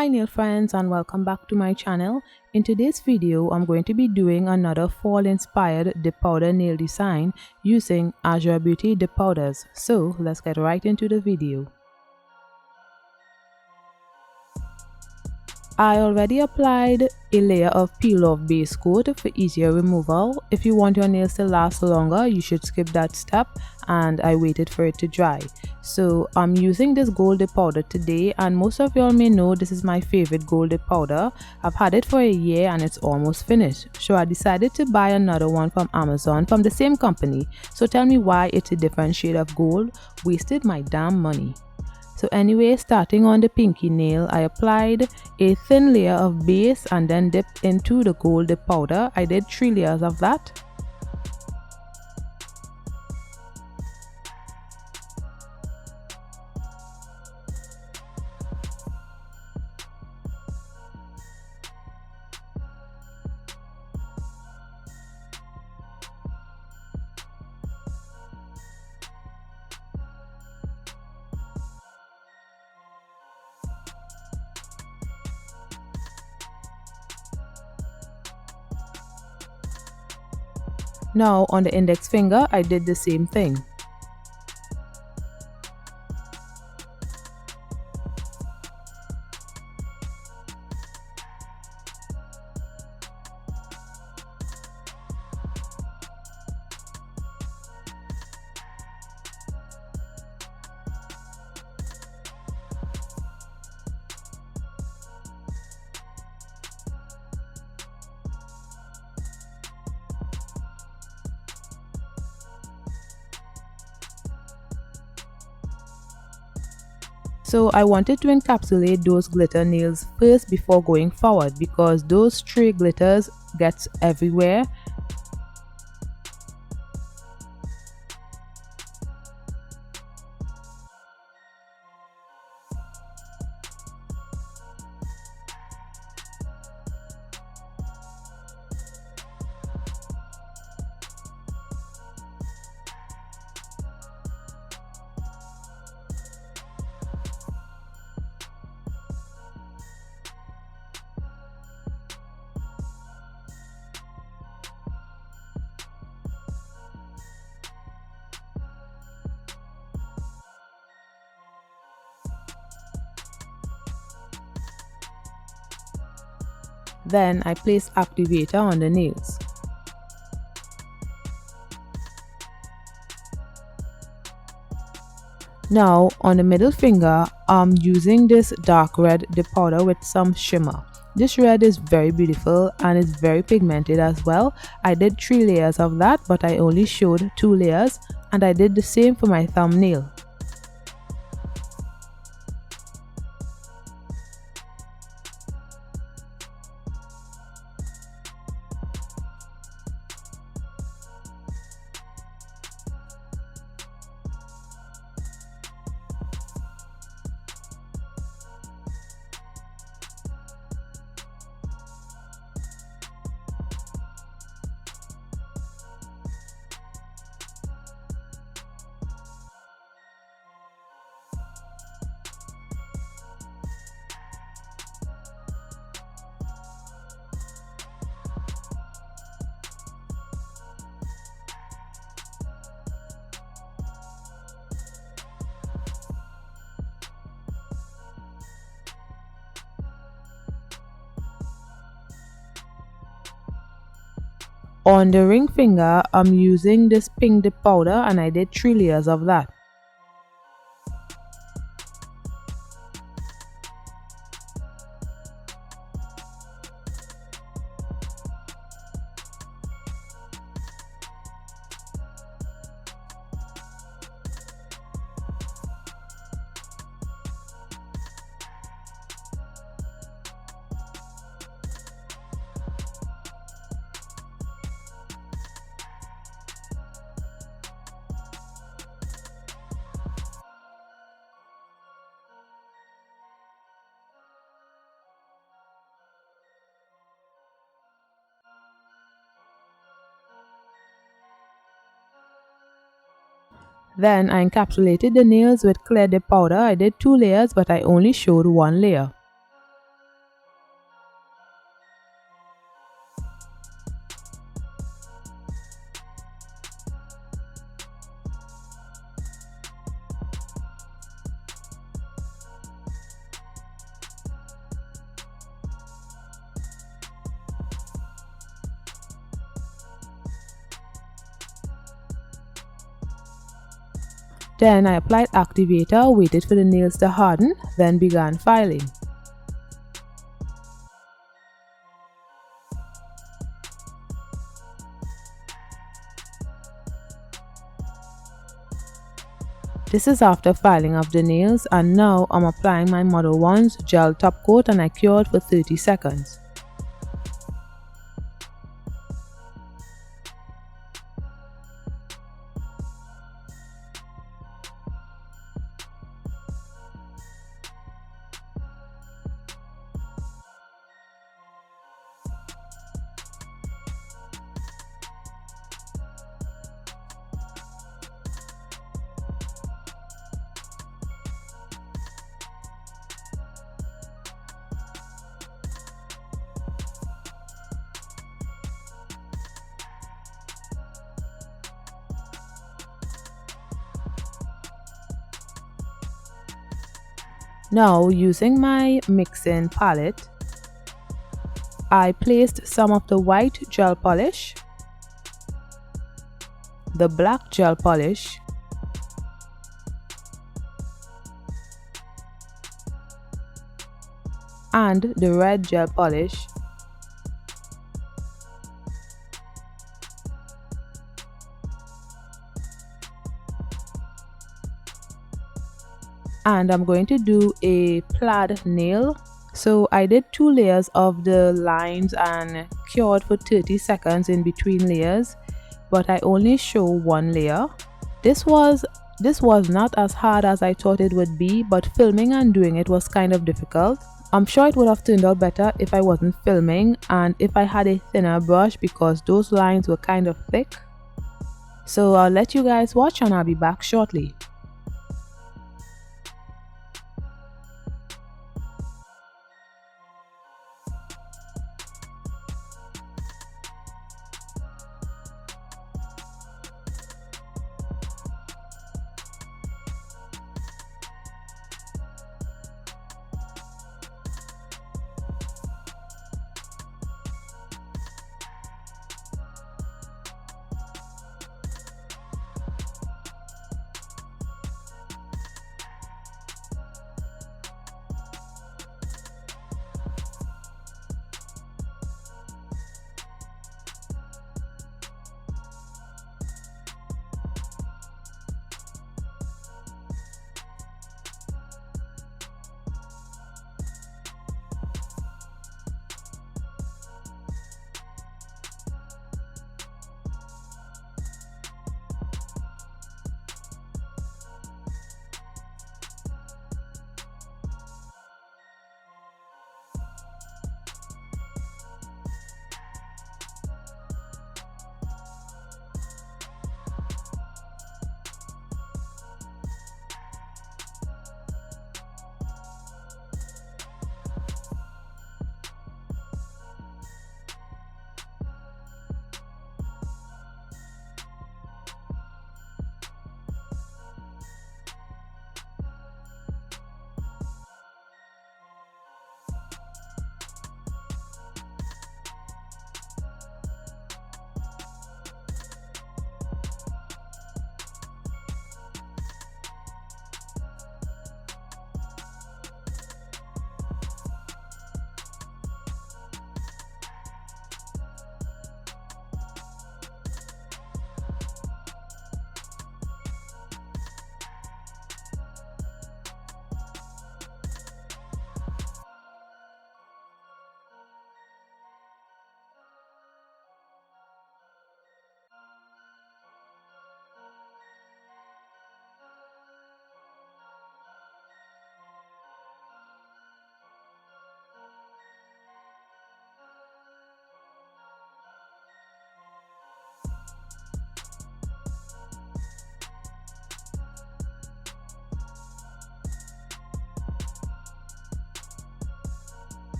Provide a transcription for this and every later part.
Hi nail friends and welcome back to my channel. In today's video, I'm going to be doing another fall inspired dip powder nail design using Azure Beauty dip powders. So let's get right into the video. I already applied a layer of peel off base coat for easier removal. If you want your nails to last longer, you should skip that step, and I waited for it to dry. So I'm using this gold dip powder today, and most of y'all may know this is my favorite gold dip powder. I've had it for a year and it's almost finished. So I decided to buy another one from Amazon from the same company. So tell me why it's a different shade of gold. Wasted my damn money. So anyway, starting on the pinky nail, I applied a thin layer of base and then dipped into the gold dip powder. I did 3 layers of that. Now on the index finger, I did the same thing. So I wanted to encapsulate those glitter nails first before going forward because those stray glitters gets everywhere. Then I placed activator on the nails. Now on the middle finger, I'm using this dark red dip powder with some shimmer. This red is very beautiful and it's very pigmented as well. I did 3 layers of that, but I only showed 2 layers, and I did the same for my thumbnail. On the ring finger, I'm using this pink dip powder and I did 3 layers of that. Then I encapsulated the nails with clear dip powder. I did 2 layers, but I only showed 1 layer. Then I applied activator, waited for the nails to harden, then began filing. This is after filing of the nails, and now I'm applying my Model 1's gel top coat, and I cured for 30 seconds. Now, using my mixing palette, I placed some of the white gel polish, the black gel polish, and the red gel polish, and I'm going to do a plaid nail. So I did 2 layers of the lines and cured for 30 seconds in between layers, but I only show 1 layer. This was not as hard as I thought it would be, but filming and doing it was kind of difficult. I'm sure it would have turned out better if I wasn't filming and if I had a thinner brush, because those lines were kind of thick. So I'll let you guys watch and I'll be back shortly.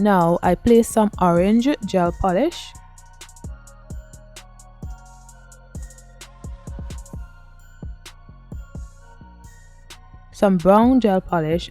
Now I place some orange gel polish, some brown gel polish,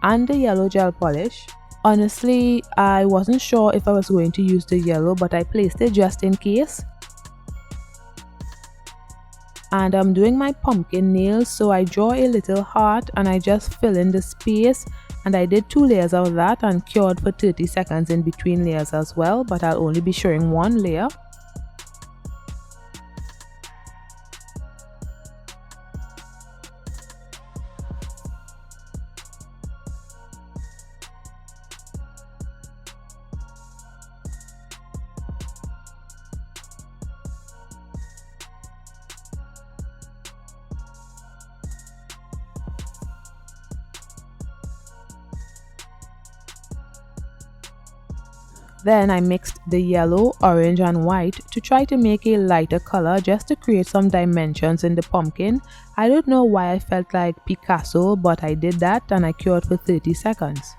and the yellow gel polish. Honestly, I wasn't sure if I was going to use the yellow, but I placed it just in case. And I'm doing my pumpkin nails, so I draw a little heart and I just fill in the space, and I did 2 layers of that and cured for 30 seconds in between layers as well, but I'll only be showing 1 layer. Then I mixed the yellow, orange and white to try to make a lighter color, just to create some dimensions in the pumpkin. I don't know why I felt like Picasso, but I did that and I cured for 30 seconds.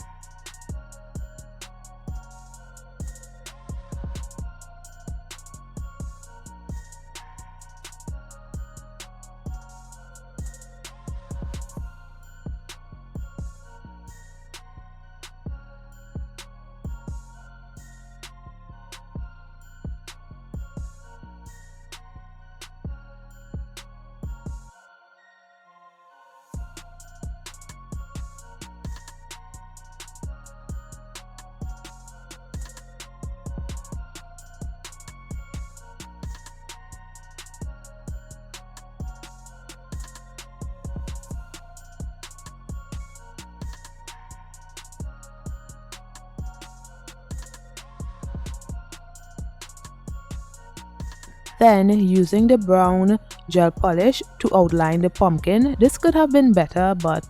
Then using the brown gel polish to outline the pumpkin. This could have been better, but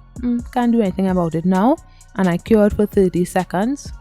can't do anything about it now. And I cured for 30 seconds.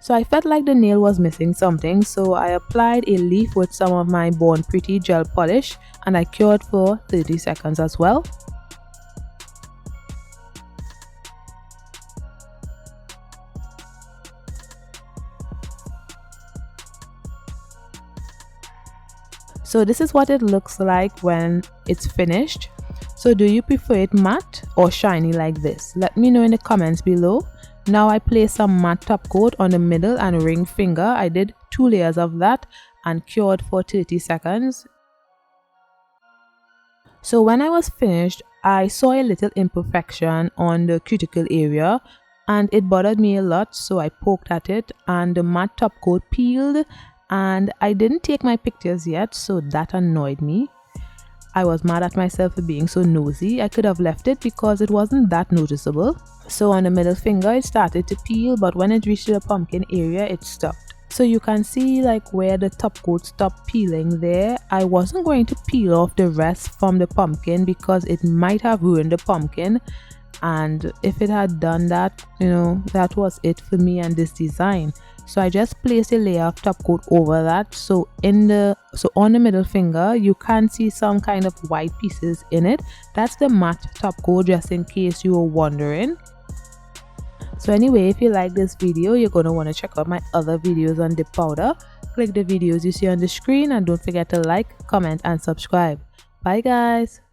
So I felt like the nail was missing something, so I applied a leaf with some of my Born Pretty gel polish and I cured for 30 seconds as well. So this is what it looks like when it's finished. So do you prefer it matte or shiny like this? Let me know in the comments below. Now I place some matte top coat on the middle and ring finger. I did 2 layers of that and cured for 30 seconds. So when I was finished, I saw a little imperfection on the cuticle area and it bothered me a lot, so I poked at it and the matte top coat peeled, and I didn't take my pictures yet, so that annoyed me. I was mad at myself for being so nosy. I could have left it because it wasn't that noticeable. So on the middle finger it started to peel, but when it reached the pumpkin area it stopped. So you can see like where the top coat stopped peeling there. I wasn't going to peel off the rest from the pumpkin because it might have ruined the pumpkin, and if it had done that, that was it for me and this design. So I just placed a layer of top coat over that. So on the middle finger you can see some kind of white pieces in it. That's the matte top coat, just in case you were wondering. So anyway, if you like this video, you're going to want to check out my other videos on dip powder. Click the videos you see on the screen and don't forget to like, comment and subscribe. Bye guys.